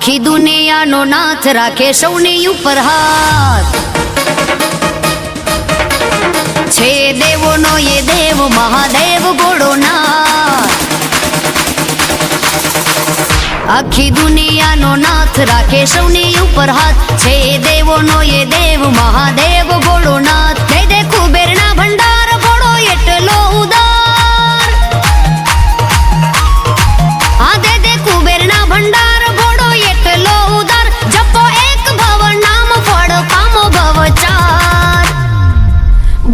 આખી દુનિયાનો નાથ રાખે સૌની ઉપર હાથ. છે દેવોનો એ દેવ મહાદેવ ભોળોનાથ. આખી દુનિયાનો નાથ રાખે સૌની ઉપર હાથ. છે દેવોનો એ દેવ મહાદેવ ભોળોનાથ. દે દે કુબેરના ભંડાર ભોળો એટલો ઉદાર. હા દે દે કુબેરના ભંડાર ભોળો એટલો ઉદાર. જપો એક ભવ નામ ફળ પામો ભવચાર.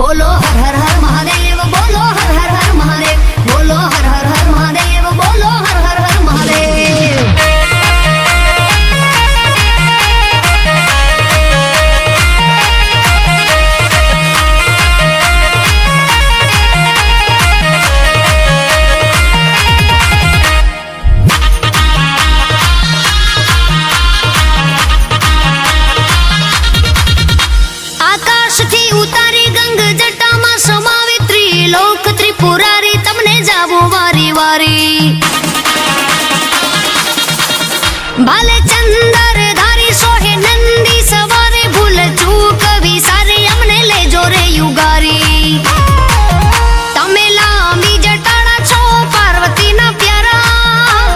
બોલો હર હર હર મહાદેવ, બોલો હર હર હર મહાદેવ, બોલો હર હર હર મહાદેવ, બોલો હર હર હર મહાદેવ. આકાશથી ઉતારી ગંગ જટામાં સમાવી ત્રિલોક ત્રિપુરારી. તમને જાવું વારી વારી. ભાલે ચંદર ધારી સોહે નંદી સવારે. ભૂલ ચૂક વિસારે અમને લેજો રે યુગારી. તમે લાંબી જટાડા છો પાર્વતીના પ્યારા.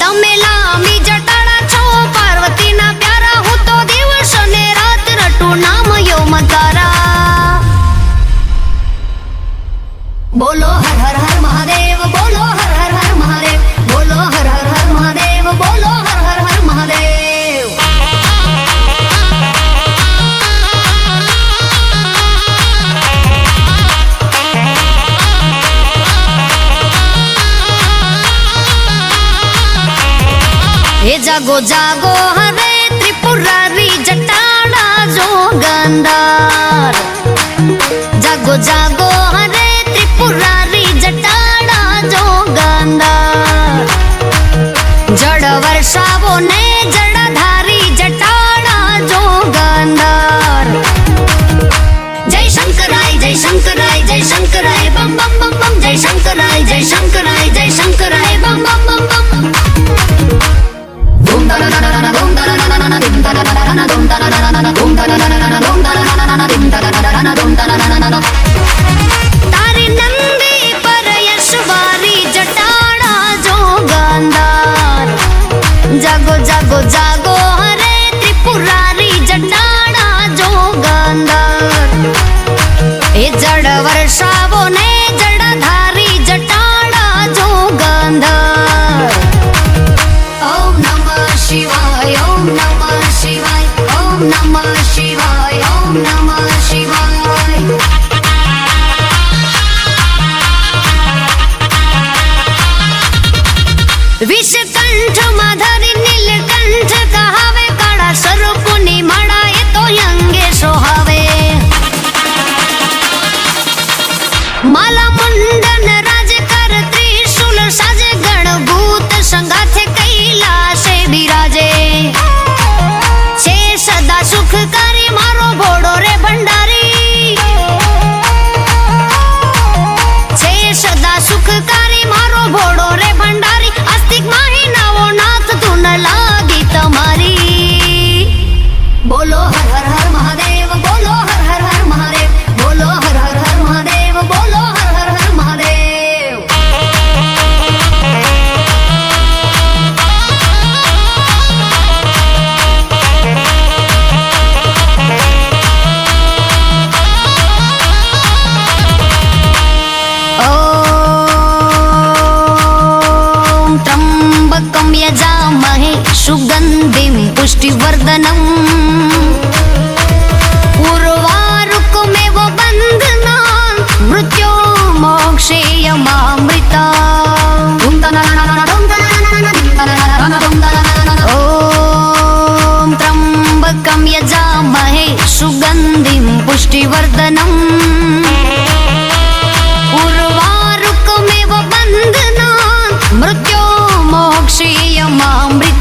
તમે લાંબી જટાડા છો પાર્વતીના પ્યારા. હું તો દિવસ ને રાત રટું નામ યમતારા. બોલો હર હર હર મહાદેવ, બોલો હર હર હર મહાદેવ, બોલો હર હર હર મહાદેવ, બોલો હર હર હર મહાદેવ. હે જાગો જાગો હરે ત્રિપુરારી જટાડા જોગંદાર. જાગો જાગો હરે ત્રિપુરારી જટાડા જોગંદાર. જળ વર્ષાવો ને જળધારી જટાડા જોગંદાર. જય શંકરાય જય શંકરાય જય શંકરાય બમ બમ બમ બમ. જય શંકરાય જય શંકરાય જય શંકરાય બમ બમ બમ બમ. ધૂમ ધન ધન ધન ધૂમ ધન ધન ધન ધૂમ ધન ધન ધન ધૂમ ધન ધન ધન ધૂમ ધન ધન ધન ધૂમ ધન ધન ધન ધૂમ ધન ધન ધન ધૂમ ધન ધન ધન. તારી નંદી પર યશવારી જટાડા જોગંદાર. જાગો જાગો જાગો હરે ત્રિપુરારી જટાડા જોગંદાર. એ જળ વર્ષાવો ને જળધારી જટાડા જોગંદાર. ઓમ નમઃ શિવાય, ઓમ નમઃ શિવાય, ઓમ નમઃ શિવાય, ઓમ નમઃ શિવાય. વિષકંઠ માધરી નીલકંઠ કહાવે. કાળા સ્વરૂપની માળા એ તો અંગે સોહાવે. માલા મુંડન રાજ કર ત્રિશુલ સાજે. ગણભૂત સંગાથે કૈલાસે બિરાજે. છે સદા સુખકારી મારો ભોળો રે ભંડારી. છે સદા સુખકારી મારો ભોળો રે ભંડારી. આસ્તિક મહિનાઓ નાથ તું ન લાગી તમારી. બોલો હર હર હર મહાદેવ, બોલો હર હર હર મહાદેવ, બોલો હર હર હર મહાદેવ, બોલો હર હર હર મહાદેવ. ઓમ ત્રંબકમ યજામહે સુગંધિમ પુષ્ટિવર્ધનમ. ઉર્વારુકમેવ બંધનાન મૃત્યો મોક્ષેયમામૃતા. ઓમ ત્રંબકમ યજામહે સુગંધિમ પુષ્ટિવર્ધનમ. ઉર્વારુકમેવ બંધનાન મૃત્યો મોક્ષેયમામૃતા.